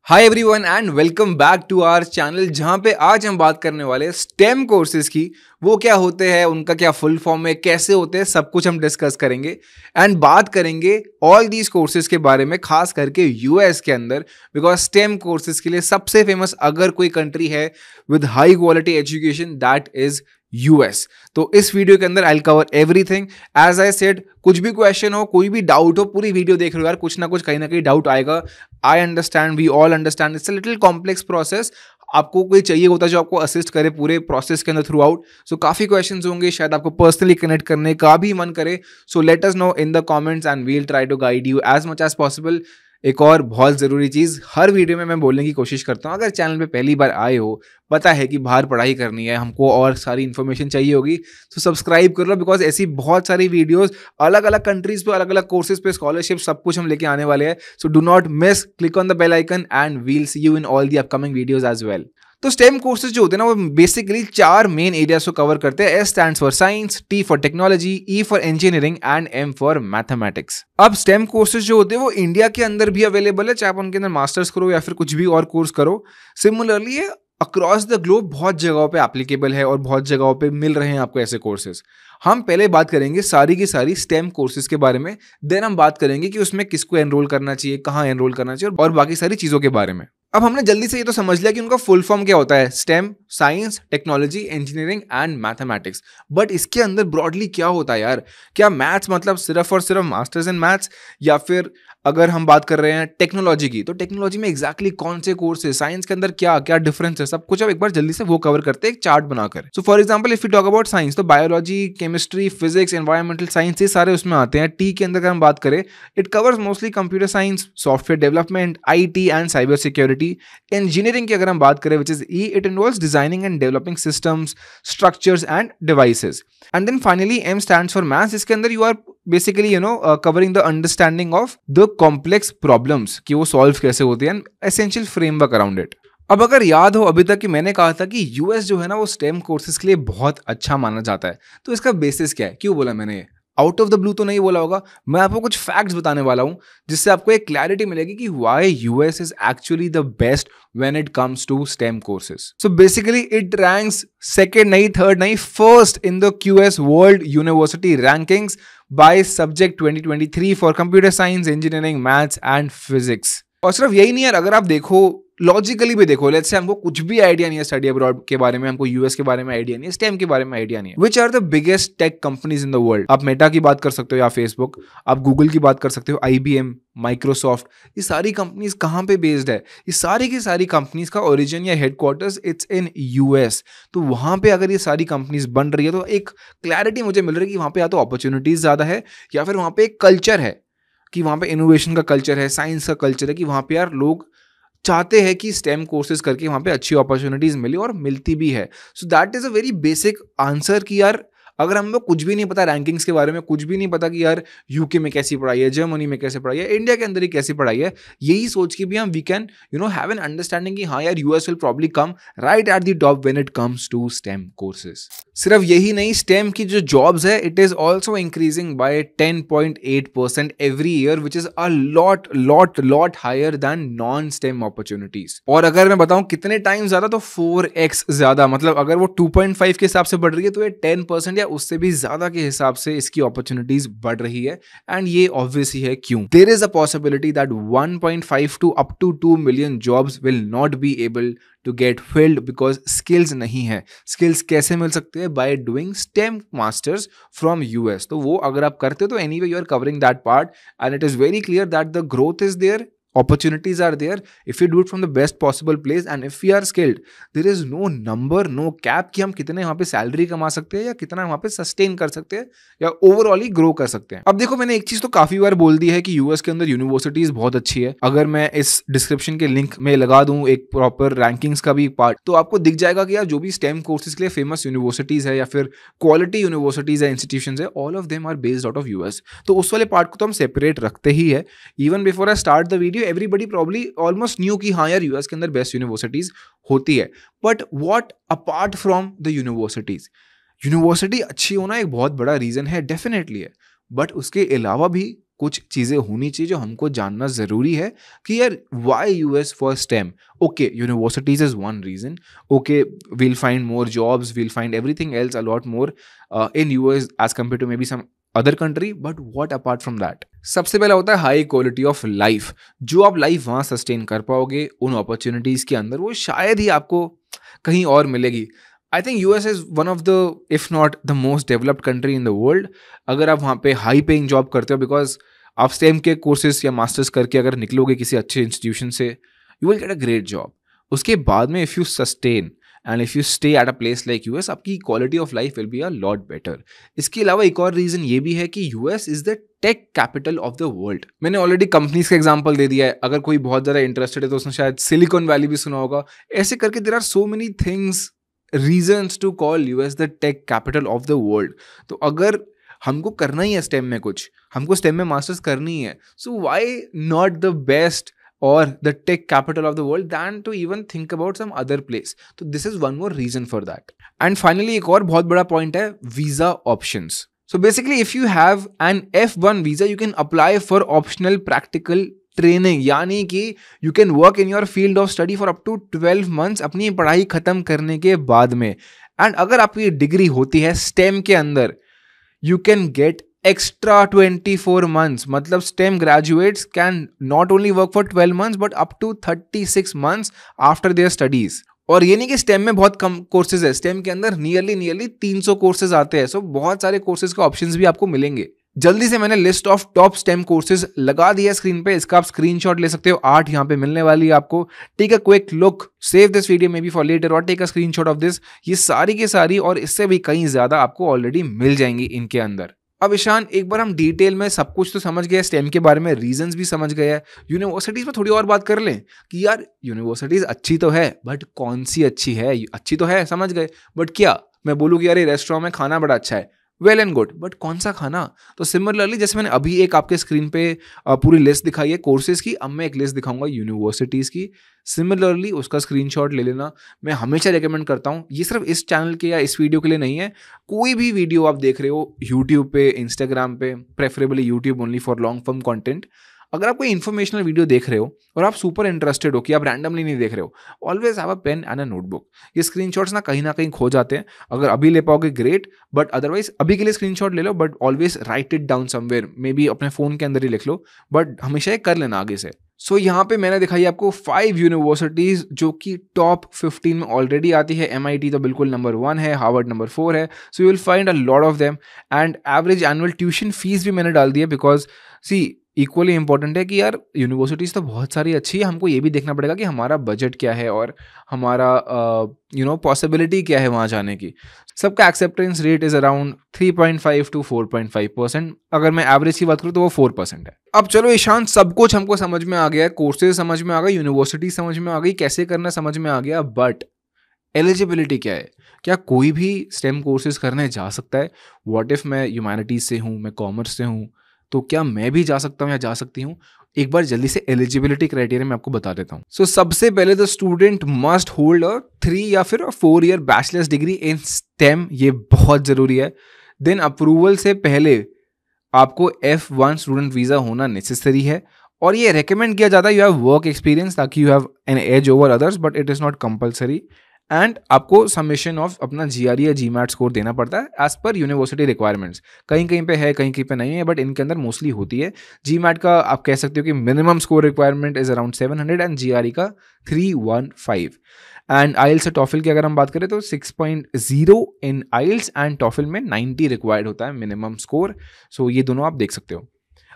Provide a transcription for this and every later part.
Hi everyone and welcome back to our channel जहां पे आज हम बात करने वाले हैं स्टेम कोर्सेज की। वो क्या होते हैं, उनका क्या फुल फॉर्म है, कैसे होते हैं, सब कुछ हम डिस्कस करेंगे एंड बात करेंगे ऑल दीज कोर्सेज के बारे में, खास करके यूएस के अंदर। बिकॉज स्टेम कोर्सेज के लिए सबसे फेमस अगर कोई कंट्री है with high quality education that is US. तो इस वीडियो के अंदर I will cover everything. As I said, कुछ भी क्वेश्चन हो, कोई भी डाउट हो, पूरी वीडियो देख लो यार, कुछ ना कुछ कहीं ना कहीं डाउट आएगा। I understand, we all understand, it's a little complex process. आपको कोई चाहिए होता है जो आपको असिस्ट करे पूरे प्रोसेस के अंदर थ्रू आउट। सो काफी क्वेश्चंस होंगे, शायद आपको पर्सनली कनेक्ट करने का भी मन करे। So let us know in the comments and we will try to guide you as much as possible. एक और बहुत ज़रूरी चीज़ हर वीडियो में मैं बोलने की कोशिश करता हूँ, अगर चैनल पे पहली बार आए हो, पता है कि बाहर पढ़ाई करनी है, हमको और सारी इन्फॉर्मेशन चाहिए होगी, तो सब्सक्राइब कर लो। बिकॉज ऐसी बहुत सारी वीडियोस अलग अलग कंट्रीज पे, अलग अलग कोर्सेज पे, स्कॉलरशिप, सब कुछ हम लेके आने वाले हैं। So do not miss, click on the bell icon and we'll see you in all the upcoming videos as well. तो स्टेम कोर्सेज जो होते हैं ना, वो बेसिकली 4 मेन एरियाज को कवर करते हैं। S stands for science, T for technology, E for engineering and M for mathematics. अब स्टेम कोर्सेज जो होते हैं वो इंडिया के अंदर भी अवेलेबल है, चाहे आप उनके अंदर मास्टर्स करो या फिर कुछ भी और कोर्स करो। सिमिलरली ये अक्रॉस द ग्लोब बहुत जगहों पे एप्लीकेबल है और बहुत जगहों पे मिल रहे हैं आपको ऐसे कोर्सेज। हम पहले बात करेंगे सारी की सारी स्टेम कोर्सेज के बारे में, देन हम बात करेंगे कि उसमें किसको एनरोल करना चाहिए, कहाँ एनरोल करना चाहिए और बाकी सारी चीज़ों के बारे में। अब हमने जल्दी से ये तो समझ लिया कि उनका फुल फॉर्म क्या होता है, stem, science, technology, engineering and mathematics. But इसके अंदर ब्रॉडली क्या होता है यार? क्या मैथ्स मतलब सिर्फ और सिर्फ मास्टर्स इन मैथ्स, या फिर अगर हम बात कर रहे हैं टेक्नोलॉजी की, तो टेक्नोलॉजी में एग्जैक्टली कौन से कोर्स है, साइंस के अंदर क्या क्या डिफरेंस है, सब कुछ अब एक बार जल्दी से वो कवर करते हैं एक चार्ट बनाकर। So for example if you talk about science, तो biology, chemistry, physics, environmental science, ये सारे उसमें आते हैं। टी के अंदर अगर हम बात करें, it covers mostly computer science, software development, IT and cyber security. Engineering की अगर हम बात करें, which is E, it involves designing and developing systems, structures and devices. And then finally M stands for maths. इसके अंदर you are basically covering the understanding of the complex problems, कि वो solve कैसे होती है, एसेंशियल फ्रेमवर्क अराउंड इट। अब अगर याद हो अभी तक कि मैंने कहा था कि यूएस जो है ना वो स्टेम कोर्सेज के लिए बहुत अच्छा माना जाता है, तो इसका बेसिस क्या है, क्यों बोला मैंने ये? आउट ऑफ द ब्लू तो नहीं बोला होगा, मैं आपको कुछ फैक्ट्स बताने वाला हूं जिससे आपको एक क्लैरिटी मिलेगी कि why US is actually the best when it comes to STEM courses. So basically it ranks second नहीं, थर्ड नहीं, first in the QS world university rankings by subject 2023 for computer science, engineering, maths and physics. और सिर्फ यही नहीं यार, अगर आप देखो लॉजिकली भी देखो, लेट्स से हमको कुछ भी आइडिया नहीं है स्टडी अब्रॉड के बारे में, हमको यूएस के बारे में आइडिया नहीं है, स्टेम के बारे में आइडिया नहीं है। Which are the biggest tech companies in the world? आप मेटा की बात कर सकते हो या फेसबुक, आप गूगल की बात कर सकते हो, आईबीएम, माइक्रोसॉफ्ट, ये सारी कंपनीज कहाँ पे बेस्ड है? ये सारी की सारी कंपनीज का ओरिजिन या हेडक्वार्टर्स इट्स इन यूएस। तो वहाँ पे अगर ये सारी कंपनीज बन रही है तो एक क्लैरिटी मुझे मिल रही है कि वहाँ पे या तो अपॉर्चुनिटीज ज़्यादा है या फिर वहाँ पे एक कल्चर है कि वहाँ पे इनोवेशन का कल्चर है, साइंस का कल्चर है, कि वहाँ पे यार लोग चाहते हैं कि स्टेम कोर्सेज करके वहाँ पे अच्छी अपॉर्चुनिटीज मिले और मिलती भी है। So that is a very basic answer कि यार अगर हमको कुछ भी नहीं पता रैंकिंग्स के बारे में, कुछ भी नहीं पता कि यार यूके में कैसी पढ़ाई है, जर्मनी में कैसे पढ़ाई है, इंडिया के अंदर ही कैसी पढ़ाई है, यही सोच के भी हम we can have an understanding कि हाँ यार US will probably come right at the top when it comes to STEM courses. सिर्फ यही नहीं, स्टेम की जो जॉब्स है it is also increasing by 10.8% every year, which is a lot higher than non STEM opportunities. और अगर मैं बताऊं कितने टाइम ज्यादा, तो 4x ज्यादा। मतलब अगर वो 2.5 के हिसाब से बढ़ रही है तो ये 10% उससे भी ज्यादा के हिसाब से इसकी अपॉर्चुनिटीज बढ़ रही है। एंड ये ऑब्वियस ही है क्यों। There is a possibility that 1.5 to up to 2 million jobs will not be able to get filled because skills नहीं है। skills कैसे मिल सकते हैं? by doing STEM masters from US। तो वो अगर आप करते हो तो anyway you are covering that part and it is very clear that the growth is there, opportunities are there if you do it from the best possible place and if we are skilled, there is no number, no cap कि हम कितने वहाँ पे salary कमा सकते हैं या कितना वहाँ पे सस्टेन कर सकते हैं या ओवरऑल ही ग्रो कर सकते हैं। अब देखो, मैंने एक चीज तो काफी बार बोल दी है कि यूएस के अंदर यूनिवर्सिटीज बहुत अच्छी है। अगर मैं इस डिस्क्रिप्शन के लिंक में लगा दूं एक प्रॉपर रैंकिंग्स का भी पार्ट, तो आपको दिख जाएगा कि यार जो भी स्टेम कोर्सेज के लिए फेमस यूनिवर्सिटीज है या फिर क्वालिटी यूनिवर्सिटीज है, इंस्टीट्यूशंस है, all of them are based out of US. तो उस वाले पार्ट को तो हम सेपरेट रखते ही है। Even before I start the video everybody probably almost new कि हाँ यार यूएस के अंदर बेस्ट यूनिवर्सिटीज होती है। But what apart from the universities? University अच्छी होना एक बहुत बड़ा रीजन है, डेफिनेटली है, बट उसके अलावा भी कुछ चीज़ें होनी चाहिए जो हमको जानना ज़रूरी है कि यार why US for STEM. Okay, universities is one reason. Okay, we'll find more jobs, we'll find everything else a lot more in US as compared to maybe some other country, but what apart from that? सबसे पहला होता है high quality of life. जो आप life वहाँ sustain कर पाओगे उन अपॉर्चुनिटीज़ के अंदर, वो शायद ही आपको कहीं और मिलेगी. I think US is one of the, if not the most developed country in the world. अगर आप वहाँ पे हाई पेइंग जॉब करते हो, बिकॉज आप स्टेम के कोर्सेज या मास्टर्स करके अगर निकलोगे किसी अच्छे इंस्टीट्यूशन से, you will get a great job. उसके बाद में if you sustain and if you stay at a place like US, आपकी quality of life will be a lot better. इसके अलावा एक और रीज़न ये भी है कि US is the tech capital of the world. मैंने ऑलरेडी कंपनीज का एग्जांपल दे दिया है. अगर कोई बहुत ज़्यादा इंटरेस्टेड है तो उसने शायद सिलिकॉन वैली भी सुना होगा. ऐसे करके there are so many things, reasons to call US the tech capital of the world. तो अगर हमको करना ही है स्टेम में कुछ, हमको स्टेम में मास्टर्स करनी है, so why not the best or the tech capital of the world than to even think about some other place. So this is one more reason for that. And finally एक और बहुत बड़ा point है visa options. So basically if you have an F1 visa you can apply for optional practical training, यानी कि you can work in your field of study for up to 12 months अपनी पढ़ाई खत्म करने के बाद में. And अगर आपकी डिग्री होती है STEM के अंदर, you can get extra 24 months. मतलब STEM graduates can not only work for 12 months but up to 36 months after their studies. और ये नहीं कि STEM में बहुत कम कोर्सेज है, STEM के अंदर नियरली 300 कोर्सेज आते हैं. सो बहुत सारे कोर्सेज के ऑप्शंस भी आपको मिलेंगे. जल्दी से मैंने list of top STEM courses लगा दिया स्क्रीन पे, इसका आप स्क्रीनशॉट ले सकते हो. 8 यहाँ पे मिलने वाली है आपको. Take a quick look, save this video maybe for later और take a screenshot of this. ये सारी की सारी और इससे भी कहीं ज्यादा आपको ऑलरेडी मिल जाएंगी इनके अंदर. अब ईशान, एक बार हम डिटेल में सब कुछ तो समझ गए, स्टेम के बारे में रीजंस भी समझ गए, यूनिवर्सिटीज़ में थोड़ी और बात कर लें कि यार यूनिवर्सिटीज़ अच्छी तो है बट कौन सी अच्छी है. अच्छी तो है, समझ गए, बट क्या मैं बोलूँ कि यार ये रेस्टोरेंट में खाना बड़ा अच्छा है, वेल एंड गुड, बट कौन सा खाना? तो सिमिलरली जैसे मैंने अभी एक आपके स्क्रीन पे पूरी लिस्ट दिखाई है कोर्सेज की, अब मैं एक लिस्ट दिखाऊंगा यूनिवर्सिटीज़ की. सिमिलरली उसका स्क्रीनशॉट ले लेना. मैं हमेशा रेकमेंड करता हूँ, ये सिर्फ इस चैनल के या इस वीडियो के लिए नहीं है, कोई भी वीडियो आप देख रहे हो यूट्यूब पे, इंस्टाग्राम पे, preferably YouTube only for long form content. अगर आप कोई इन्फॉर्मेशनल वीडियो देख रहे हो और आप सुपर इंटरेस्टेड हो कि आप रैंडमली नहीं देख रहे हो, always have a pen and a notebook. ये स्क्रीनशॉट्स ना कहीं खो जाते हैं. अगर अभी ले पाओगे ग्रेट, बट अदरवाइज अभी के लिए स्क्रीनशॉट ले लो, but always write it down somewhere, maybe अपने फ़ोन के अंदर ही लिख लो, बट हमेशा ये कर लेना आगे से. सो यहाँ पे मैंने दिखाई आपको 5 यूनिवर्सिटीज़ जो कि टॉप 15 में ऑलरेडी आती है. MIT तो बिल्कुल नंबर 1 है, हार्वर्ड नंबर 4 है. So you will find a lot of them. And average annual tuition fees भी मैंने डाल दी है, बिकॉज सी इक्वली इंपॉर्टेंट है कि यार यूनिवर्सिटीज़ तो बहुत सारी अच्छी है, हमको ये भी देखना पड़ेगा कि हमारा बजट क्या है और हमारा पॉसिबिलिटी क्या है वहाँ जाने की. सबका acceptance rate is around 3.5 to 4.5%. अगर मैं एवरेज की बात करूँ तो वो 4% है. अब चलो ईशान, सब कुछ हमको समझ में आ गया, कोर्सेज समझ में आ गए, यूनिवर्सिटी समझ में आ गई, कैसे करना समझ में आ गया, बट एलिजिबिलिटी क्या है? क्या कोई भी स्टेम कोर्सेज करने जा सकता है? व्हाट इफ मैं ह्यूमैनिटीज से हूँ, मैं कॉमर्स से हूँ, तो क्या मैं भी जा सकता हूँ या जा सकती हूँ? एक बार जल्दी से एलिजिबिलिटी क्राइटेरिया मैं आपको बता देता हूँ. सो सबसे पहले the student must hold a 3 या फिर 4 year bachelors degree in stem. ये बहुत ज़रूरी है. देन अप्रूवल से पहले आपको F1 स्टूडेंट वीज़ा होना नेसेसरी है, और ये रेकमेंड किया जाता है यू हैव वर्क एक्सपीरियंस ताकि you have an edge over others, but it is not compulsory. And आपको सबमिशन ऑफ अपना GRE या GMAT स्कोर देना पड़ता है एज पर यूनिवर्सिटी रिक्वायरमेंट्स. कहीं कहीं पे है, कहीं कहीं पे नहीं है, बट इनके अंदर मोस्टली होती है. GMAT का आप कह सकते हो कि minimum score requirement is around 700 and GRE का 315. एंड IELTS और TOEFL की अगर हम बात करें तो 6.0 इन IELTS एंड TOEFL में 90 रिक्वायर्ड होता है मिनिमम स्कोर. सो ये दोनों आप देख सकते हो.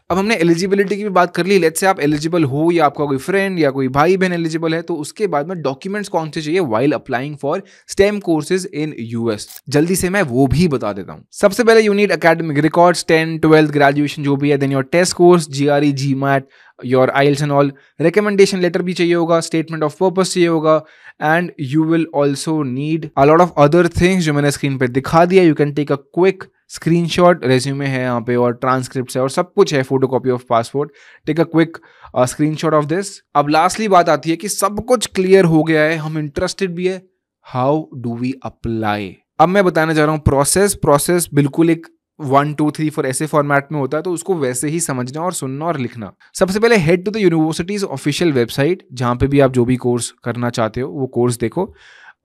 अब हमने एलिजिबिलिटी की भी बात कर ली. लेट्स से आप एलिजिबल हो या आपका कोई फ्रेंड या कोई भाई बहन एलिजिबल है, तो उसके बाद में डॉक्यूमेंट्स कौन से चाहिए while applying for stem courses in US. जल्दी से मैं वो भी बता देता हूँ. सबसे पहले you need academic records, 10th 12th graduation जो भी है, then your test course, GRE GMAT, your IELTS and all. Recommendation letter भी चाहिए होगा, स्टेटमेंट ऑफ पर्पस चाहिए होगा, and you will also need a lot of other things जो मैंने स्क्रीन पर दिखा दिया. You can take a quick screenshot, resume है यहाँ पे और ट्रांसक्रिप्ट है और सब कुछ है, photocopy of passport. Take a quick screenshot of this. अब लास्टली बात आती है कि सब कुछ क्लियर हो गया है, हम इंटरेस्टेड भी है, हाउ डू वी अप्लाई. अब मैं बताने जा रहा हूँ प्रोसेस बिल्कुल एक 1 2 3 4 ऐसे फॉर्मेट में होता है, तो उसको वैसे ही समझना और सुनना और लिखना। सबसे पहले head to the university's official website, जहाँ पे भी आप जो भी कोर्स करना चाहते हो वो कोर्स देखो,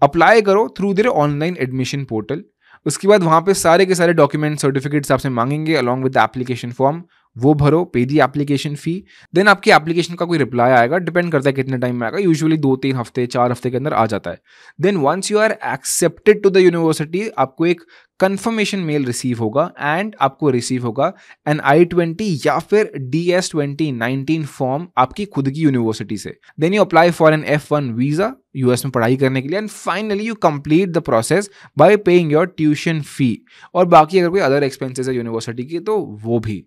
अप्लाई करो through their online admission portal. उसके बाद वहाँ पे सारे के सारे डॉक्यूमेंट सर्टिफिकेट्स आपसे मांगेंगे along with the application form, वो भरो, पे दी एप्लीकेशन फी। देन आपकी एप्लीकेशन का कोई रिप्लाई आएगा, डिपेंड करता है कितने टाइम में आएगा, यूजुअली 2-3 हफ्ते 4 हफ्ते के अंदर आ जाता है। Then once you are accepted to the university, आपको एक कंफर्मेशन मेल रिसीव होगा एंड आपको रिसीव होगा एन I-20 या फिर DS-2019 फॉर्म आपकी खुद की यूनिवर्सिटी से। Then you apply for an F1 visa US में पढ़ाई करने के लिए, and finally you complete the process by paying your tuition fee. और बाकी अगर कोई अदर एक्सपेंसेस है यूनिवर्सिटी की तो वो भी।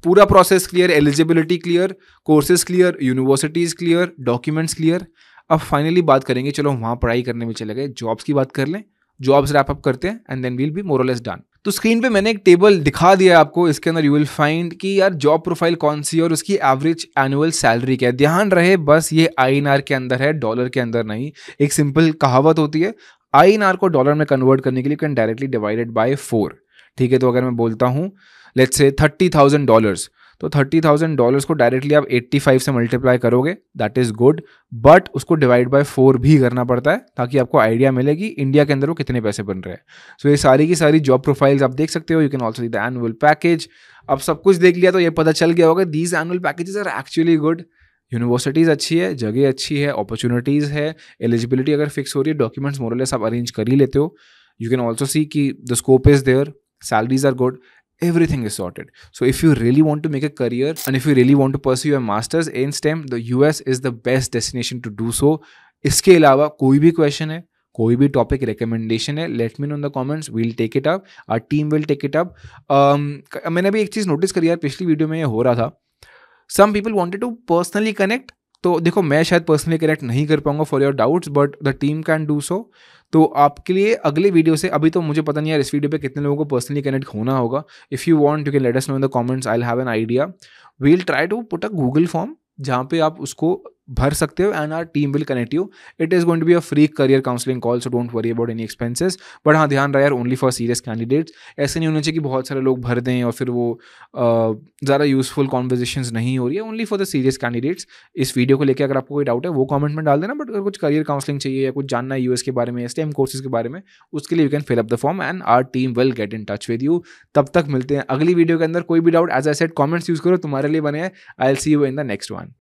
पूरा process clear, eligibility clear, courses clear, universities clear, documents clear. अब फाइनली बात करेंगे, चलो वहाँ पढ़ाई करने में चले गए, जॉब्स की बात कर लें। जॉब्स रैप अप करते हैं and then we'll be more और लेस डन। तो स्क्रीन पे मैंने एक टेबल दिखा दिया आपको, इसके अंदर यू विल फाइंड कि यार जॉब प्रोफाइल कौन सी है और उसकी एवरेज एनुअल सैलरी क्या है। ध्यान रहे बस ये INR के अंदर है, डॉलर के अंदर नहीं। एक सिंपल कहावत होती है, INR को डॉलर में कन्वर्ट करने के लिए कैन डायरेक्टली डिवाइडेड बाय 4। ठीक है, तो अगर मैं बोलता हूँ लेट्स से $30,000, तो $30,000 को डायरेक्टली आप 85 से मल्टीप्लाई करोगे, दैट इज गुड, बट उसको डिवाइड बाय 4 भी करना पड़ता है ताकि आपको आइडिया मिलेगी इंडिया के अंदर वो कितने पैसे बन रहे हैं। सो ये सारी की सारी जॉब प्रोफाइल्स आप देख सकते हो। You can also see the annual package. अब सब कुछ देख लिया तो ये पता चल गया होगा these annual packages are actually good. Universities अच्छी है, जगह अच्छी है, अपॉर्चुनिटीज़ है, एलिजिबिलिटी अगर फिक्स हो रही है, डॉक्यूमेंट्स मोरलेस आप अरेंज कर ही लेते हो। यू कैन ऑल्सो सी कि the scope is there, salaries are good, everything is sorted. So if you really want to make a career and if you really want to pursue your masters in STEM, the US is the best destination to do so. इसके अलावा कोई भी question है, कोई भी topic recommendation है, let me know in the comments, we'll take it up, our team will take it up. मैंने अभी एक चीज़ नोटिस करी यार, पिछली वीडियो में ये हो रहा था, some people wanted to personally connect. तो देखो मैं शायद पर्सनली कनेक्ट नहीं कर पाऊंगा for your doubts, but the team can do so. तो आपके लिए अगले वीडियो से, अभी तो मुझे पता नहीं यार इस वीडियो पे कितने लोगों को पर्सनली कनेक्ट होना होगा। If you want you can let us know in the comments, I will have an idea. We will try to put a Google form जहाँ पे आप उसको भर सकते हो and our team will connect you. It is going to be a free career counselling call, so don't worry about any expenses. But हाँ ध्यान रहा यार, ओनली फॉर सीरियस कैंडिडेट्स। ऐसे नहीं होना चाहिए कि बहुत सारे लोग भर दें और फिर वो ज़्यादा यूजफुल कॉन्वर्जेशंस नहीं हो रही है। Only for the serious candidates. इस वीडियो को लेकर अगर आपको कोई डाउट है वो कमेंट में डाल देना, बट अगर कुछ करियर काउंसलिंग चाहिए या कुछ जानना है US के बारे में, STEM कोर्सेज के बारे में, उसके लिए you can fill up the form and our team will get in touch with you. तब तक मिलते हैं अगली वीडियो के अंदर। कोई भी doubt as I said comments use करो, तुम्हारे लिए बने हैं। I will see you in the next one.